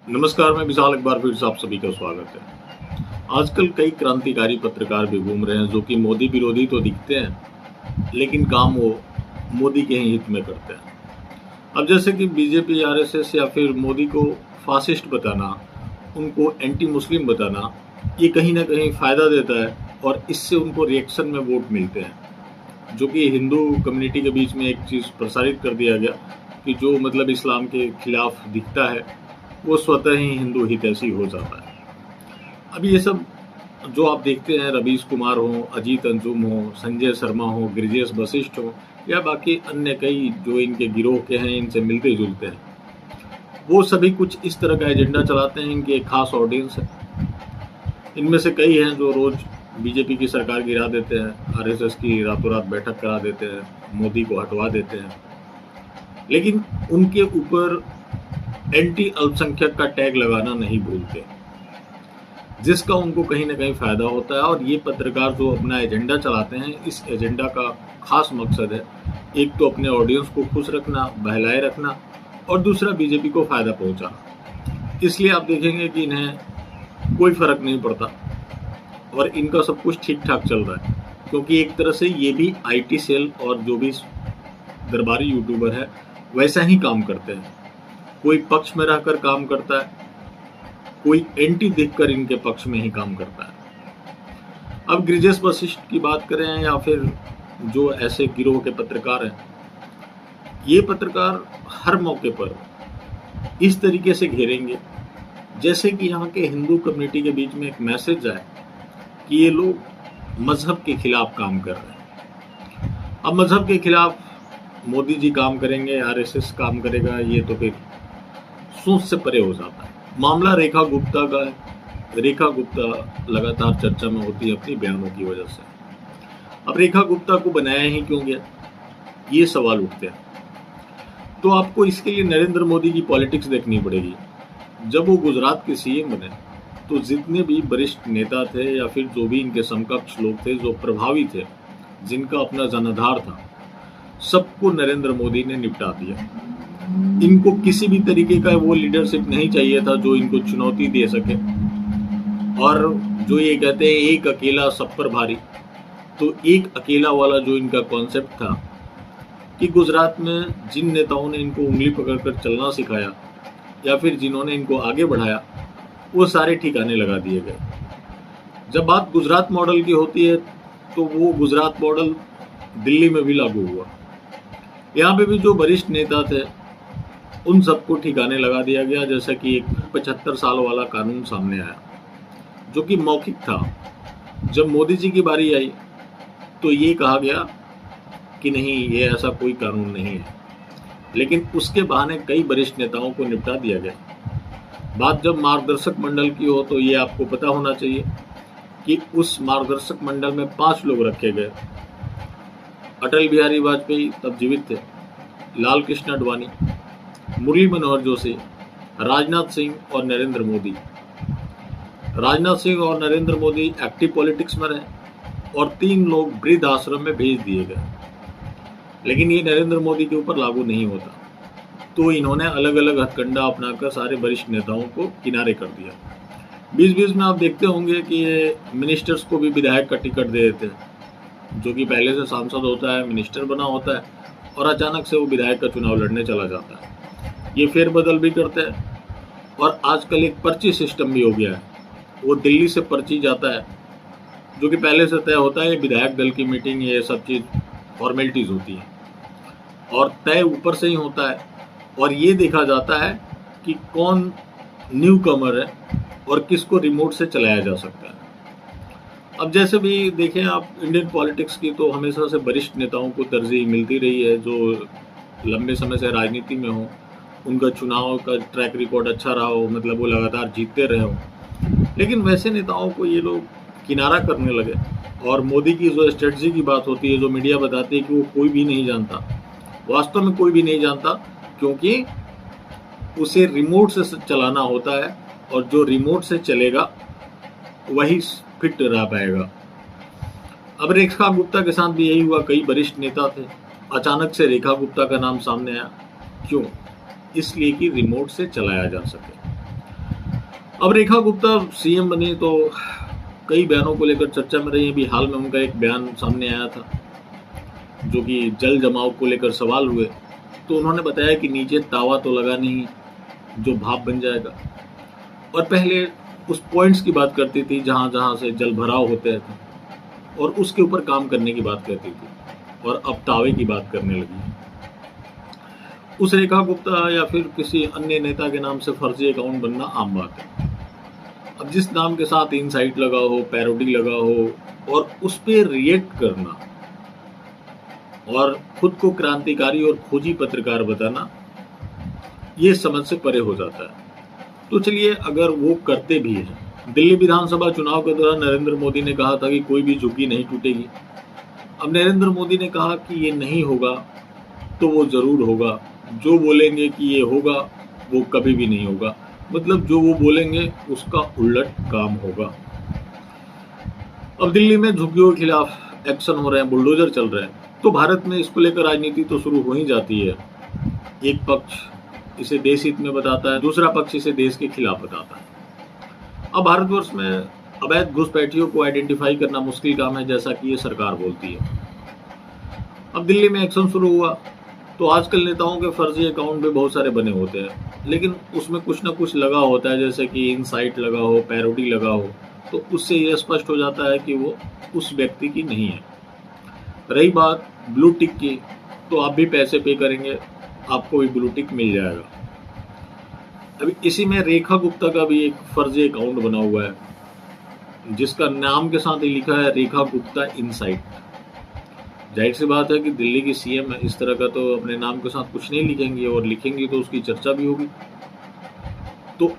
नमस्कार, मैं विशाल। एक बार फिर से आप सभी का स्वागत है। आजकल कई क्रांतिकारी पत्रकार भी घूम रहे हैं जो कि मोदी विरोधी तो दिखते हैं, लेकिन काम वो मोदी के ही हित में करते हैं। अब जैसे कि बीजेपी, आरएसएस या फिर मोदी को फासिस्ट बताना, उनको एंटी मुस्लिम बताना, ये कहीं ना कहीं फ़ायदा देता है और इससे उनको रिएक्शन में वोट मिलते हैं। जो कि हिंदू कम्युनिटी के बीच में एक चीज़ प्रसारित कर दिया गया कि जो मतलब इस्लाम के खिलाफ दिखता है वो स्वतः ही हिंदू हितैषी हो जाता है। अब ये सब जो आप देखते हैं, रवीश कुमार हो, अजीत अंजुम हो, संजय शर्मा हो, ब्रिजेश वशिष्ठ हो या बाकी अन्य कई जो इनके गिरोह के हैं, इनसे मिलते जुलते हैं, वो सभी कुछ इस तरह का एजेंडा चलाते हैं। इनकी एक खास ऑडियंस है। इनमें से कई हैं जो रोज बीजेपी की सरकार गिरा देते हैं, आरएसएस की रातों रात बैठक करा देते हैं, मोदी को हटवा देते हैं, लेकिन उनके ऊपर एंटी अल्पसंख्यक का टैग लगाना नहीं भूलते, जिसका उनको कहीं ना कहीं फायदा होता है। और ये पत्रकार जो अपना एजेंडा चलाते हैं, इस एजेंडा का खास मकसद है एक तो अपने ऑडियंस को खुश रखना, बहलाए रखना, और दूसरा बीजेपी को फायदा पहुंचाना। इसलिए आप देखेंगे कि इन्हें कोई फर्क नहीं पड़ता और इनका सब कुछ ठीक ठाक चल रहा है, क्योंकि एक तरह से ये भी आईटी सेल और जो भी दरबारी यूट्यूबर है वैसा ही काम करते हैं। कोई पक्ष में रहकर काम करता है, कोई एंटी देखकर इनके पक्ष में ही काम करता है। अब ब्रिजेश वशिष्ठ की बात करें या फिर जो ऐसे गिरोह के पत्रकार हैं, ये पत्रकार हर मौके पर इस तरीके से घेरेंगे जैसे कि यहाँ के हिंदू कम्युनिटी के बीच में एक मैसेज आए कि ये लोग मजहब के खिलाफ काम कर रहे हैं। अब मजहब के खिलाफ मोदी जी काम करेंगे, आरएसएस काम करेगा, ये तो फिर सोच से परे हो जाता है। मामला रेखा गुप्ता का है। रेखा गुप्ता लगातार चर्चा में होती है अपनी बयानों की वजह से। अब रेखा गुप्ता को बनाया ही क्यों गया, ये सवाल उठते हैं। तो आपको इसके लिए नरेंद्र मोदी की पॉलिटिक्स देखनी पड़ेगी। जब वो गुजरात के सीएम बने तो जितने भी वरिष्ठ नेता थे या फिर जो भी इनके समकक्ष लोग थे जो प्रभावी थे, जिनका अपना जनाधार था, सबको नरेंद्र मोदी ने निपटा दिया। इनको किसी भी तरीके का वो लीडरशिप नहीं चाहिए था जो इनको चुनौती दे सके। और जो ये कहते हैं एक अकेला सब पर भारी, तो एक अकेला वाला जो इनका कॉन्सेप्ट था कि गुजरात में जिन नेताओं ने इनको उंगली पकड़कर चलना सिखाया या फिर जिन्होंने इनको आगे बढ़ाया, वो सारे ठिकाने लगा दिए गए। जब बात गुजरात मॉडल की होती है तो वो गुजरात मॉडल दिल्ली में भी लागू हुआ। यहाँ पे भी जो वरिष्ठ नेता थे उन सबको ठिकाने लगा दिया गया, जैसा कि एक 75 साल वाला कानून सामने आया जो कि मौखिक था। जब मोदी जी की बारी आई तो ये कहा गया कि नहीं, ये ऐसा कोई कानून नहीं है, लेकिन उसके बहाने कई वरिष्ठ नेताओं को निपटा दिया गया। बात जब मार्गदर्शक मंडल की हो तो ये आपको पता होना चाहिए कि उस मार्गदर्शक मंडल में 5 लोग रखे गए। अटल बिहारी वाजपेयी तब जीवित थे, लाल कृष्ण आडवाणी, मुरली मनोहर जोशी, राजनाथ सिंह और नरेंद्र मोदी। राजनाथ सिंह और नरेंद्र मोदी एक्टिव पॉलिटिक्स में रहे और 3 लोग वृद्ध आश्रम में भेज दिए गए, लेकिन ये नरेंद्र मोदी के ऊपर लागू नहीं होता। तो इन्होंने अलग अलग हथकंडा अपनाकर सारे वरिष्ठ नेताओं को किनारे कर दिया। बीच बीच में आप देखते होंगे कि ये मिनिस्टर्स को भी विधायक का टिकट दे देते हैं। जो कि पहले से सांसद होता है, मिनिस्टर बना होता है और अचानक से वो विधायक का चुनाव लड़ने चला जाता है। ये फेरबदल भी करते हैं और आजकल एक पर्ची सिस्टम भी हो गया है। वो दिल्ली से पर्ची जाता है जो कि पहले से तय होता है। विधायक दल की मीटिंग, ये सब चीज़ फॉर्मेलिटीज़ होती है और तय ऊपर से ही होता है। और ये देखा जाता है कि कौन न्यू कमर है और किसको रिमोट से चलाया जा सकता है। अब जैसे भी देखें आप इंडियन पॉलिटिक्स की, तो हमेशा से वरिष्ठ नेताओं को तरजीह मिलती रही है जो लंबे समय से राजनीति में हो, उनका चुनाव का ट्रैक रिकॉर्ड अच्छा रहा हो, मतलब वो लगातार जीतते रहे हो। लेकिन वैसे नेताओं को ये लोग किनारा करने लगे। और मोदी की जो स्ट्रेटजी की बात होती है, जो मीडिया बताती है कि वो कोई भी नहीं जानता, वास्तव में कोई भी नहीं जानता, क्योंकि उसे रिमोट से चलाना होता है और जो रिमोट से चलेगा वही फिट रह पाएगा। अब रेखा गुप्ता के साथ भी यही हुआ। कई वरिष्ठ नेता थे, अचानक से रेखा गुप्ता का नाम सामने आया। क्यों? इसलिए कि रिमोट से चलाया जा सके। अब रेखा गुप्ता सीएम बनी तो कई बयानों को लेकर चर्चा में रही। अभी हाल में उनका एक बयान सामने आया था जो कि जल जमाव को लेकर सवाल हुए, तो उन्होंने बताया कि नीचे तावा तो लगा नहीं जो भाप बन जाएगा, और पहले उस पॉइंट्स की बात करती थी जहां जहां से जल भराव होते थे और उसके ऊपर काम करने की बात करती थी, और अब तावे की बात करने लगी। उस रेखा गुप्ता या फिर किसी अन्य नेता के नाम से फर्जी अकाउंट बनना आम बात है। अब जिस नाम के साथ इनसाइट लगा हो, पैरोडी लगा हो और उस पर रिएक्ट करना और खुद को क्रांतिकारी और खोजी पत्रकार बताना, ये समझ से परे हो जाता है। तो चलिए, अगर वो करते भी हैं, दिल्ली विधानसभा चुनाव के दौरान नरेंद्र मोदी ने कहा था कि कोई भी झुग्गी नहीं टूटेगी। अब नरेंद्र मोदी ने कहा कि ये नहीं होगा तो वो जरूर होगा। जो बोलेंगे कि ये होगा वो कभी भी नहीं होगा, मतलब जो वो बोलेंगे उसका उलट काम होगा। अब दिल्ली में झुग्गियों के खिलाफ एक्शन हो रहे हैं, बुलडोजर चल रहे हैं, तो भारत में इसको लेकर राजनीति तो शुरू हो ही जाती है। एक पक्ष इसे देश हित में बताता है, दूसरा पक्ष इसे देश के खिलाफ बताता है। अब भारतवर्ष में अवैध घुसपैठियों को आइडेंटिफाई करना मुश्किल काम है, जैसा कि ये सरकार बोलती है। अब दिल्ली में एक्शन शुरू हुआ तो आजकल नेताओं के फर्जी अकाउंट भी बहुत सारे बने होते हैं, लेकिन उसमें कुछ ना कुछ लगा होता है, जैसे कि इनसाइट लगा हो, पैरोडी लगा हो, तो उससे यह स्पष्ट हो जाता है कि वो उस व्यक्ति की नहीं है। रही बात ब्लू टिक की, तो आप भी पैसे पे करेंगे, आपको भी ब्लू टिक मिल जाएगा। अभी इसी में रेखा गुप्ता का भी एक फर्जी अकाउंट बना हुआ है, जिसका नाम के साथ ही लिखा है रेखा गुप्ता इनसाइट। जाहिर सी बात है कि दिल्ली की सीएम है, इस तरह का तो अपने नाम के साथ कुछ नहीं लिखेंगे, और लिखेंगे तो उसकी चर्चा भी होगी। तो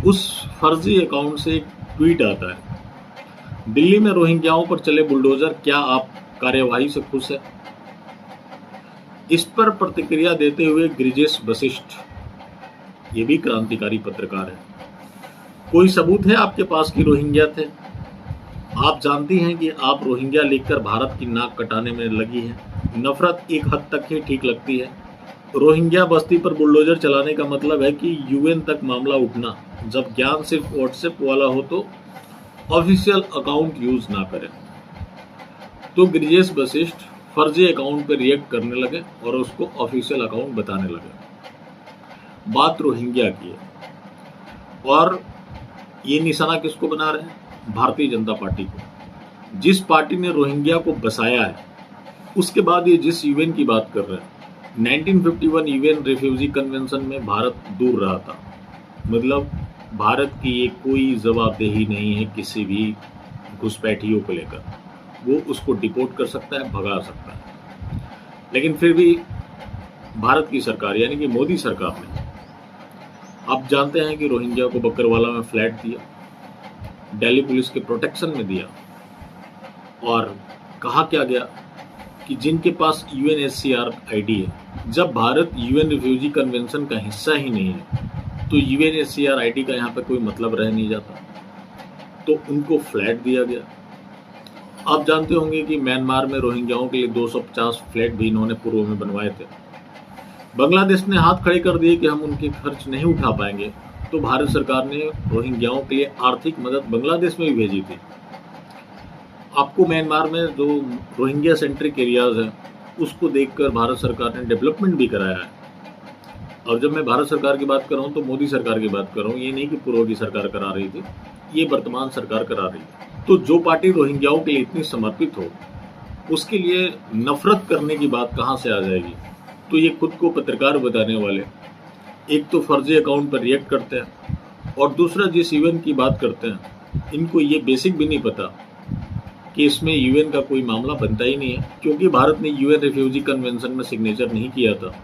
उस फर्जी अकाउंट से एक ट्वीट आता है, दिल्ली में रोहिंग्याओं पर चले बुलडोजर, क्या आप कार्यवाही से खुश है? इस पर प्रतिक्रिया देते हुए गिरिजेश वशिष्ठ, ये भी क्रांतिकारी पत्रकार है, कोई सबूत है आपके पास कि रोहिंग्या थे? आप जानती हैं कि आप रोहिंग्या लिखकर भारत की नाक कटाने में लगी हैं। नफरत एक हद तक ही ठीक लगती है। रोहिंग्या बस्ती पर बुलडोजर चलाने का मतलब है कि यूएन तक मामला उठना। जब ज्ञान सिर्फ व्हाट्सएप वाला हो तो ऑफिशियल अकाउंट यूज ना करें। तो गिरिजेश वशिष्ठ फर्जी अकाउंट पर रिएक्ट करने लगे और उसको ऑफिशियल अकाउंट बताने लगे। बात रोहिंग्या की है, और ये निशाना किसको बना रहे हैं? भारतीय जनता पार्टी को। जिस पार्टी ने रोहिंग्या को बसाया है, उसके बाद ये जिस यूएन की बात कर रहे हैं, 1951 यूएन रिफ्यूजी कन्वेंशन में भारत दूर रहा था। मतलब भारत की ये कोई जवाबदेही नहीं है किसी भी घुसपैठियों को लेकर। वो उसको डिपोर्ट कर सकता है, भगा सकता है, लेकिन फिर भी भारत की सरकार यानी कि मोदी सरकार ने, आप जानते हैं कि रोहिंग्या को बकरवाला में फ्लैट दिया, दिल्ली पुलिस के प्रोटेक्शन में दिया, और कहा क्या गया कि जिनके पास यूएनएचसीआर आईडी है, जब भारत यूएन रिफ्यूजी कन्वेंशन का हिस्सा ही नहीं है तो यूएनएचसीआर आईडी का यहाँ पे कोई मतलब रह नहीं जाता, तो उनको फ्लैट दिया गया। आप जानते होंगे कि म्यांमार में रोहिंग्याओं के लिए 250 फ्लैट भी इन्होंने पूर्व में बनवाए थे। बांग्लादेश ने हाथ खड़े कर दिए कि हम उनके खर्च नहीं उठा पाएंगे, तो भारत सरकार ने रोहिंग्याओं के लिए आर्थिक मदद बांग्लादेश में भी भेजी थी। आपको म्यांमार में जो रोहिंग्या सेंट्रिक एरियाज हैं, उसको देखकर भारत सरकार ने डेवलपमेंट भी कराया है। और जब मैं भारत सरकार की बात कर रहा हूँ तो मोदी सरकार की बात कर रहा हूँ, ये नहीं कि पूर्व की सरकार करा रही थी, ये वर्तमान सरकार करा रही है। तो जो पार्टी रोहिंग्याओं के लिए इतनी समर्पित हो, उसके लिए नफरत करने की बात कहाँ से आ जाएगी? तो ये खुद को पत्रकार बताने वाले एक तो फर्जी अकाउंट पर रिएक्ट करते हैं, और दूसरा जिस यूएन की बात करते हैं, इनको ये बेसिक भी नहीं पता कि इसमें यूएन का कोई मामला बनता ही नहीं है, क्योंकि भारत ने यूएन रिफ्यूजी कन्वेंशन में सिग्नेचर नहीं किया था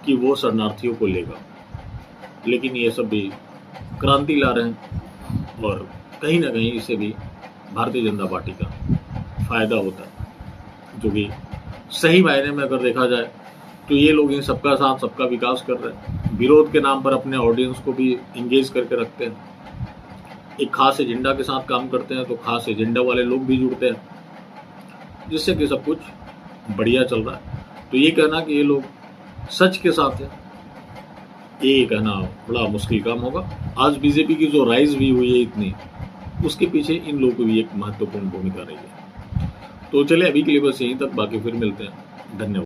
कि वो शरणार्थियों को लेगा। लेकिन ये सब भी क्रांति ला रहे हैं, और कहीं ना कहीं इससे भी भारतीय जनता पार्टी का फायदा होता है, जो कि सही मायने में अगर देखा जाए तो ये लोग इन सबका साथ सबका विकास कर रहे हैं। विरोध के नाम पर अपने ऑडियंस को भी इंगेज करके रखते हैं, एक खास एजेंडा के साथ काम करते हैं, तो खास एजेंडा वाले लोग भी जुड़ते हैं, जिससे कि सब कुछ बढ़िया चल रहा है। तो ये कहना कि ये लोग सच के साथ है, ये कहना बड़ा मुश्किल काम होगा। आज बीजेपी की जो राइज भी हुई है इतनी, उसके पीछे इन लोगों की भी एक महत्वपूर्ण भूमिका रही है। तो चले अभी के लिए बस यहीं तक, बाकी फिर मिलते हैं। धन्यवाद।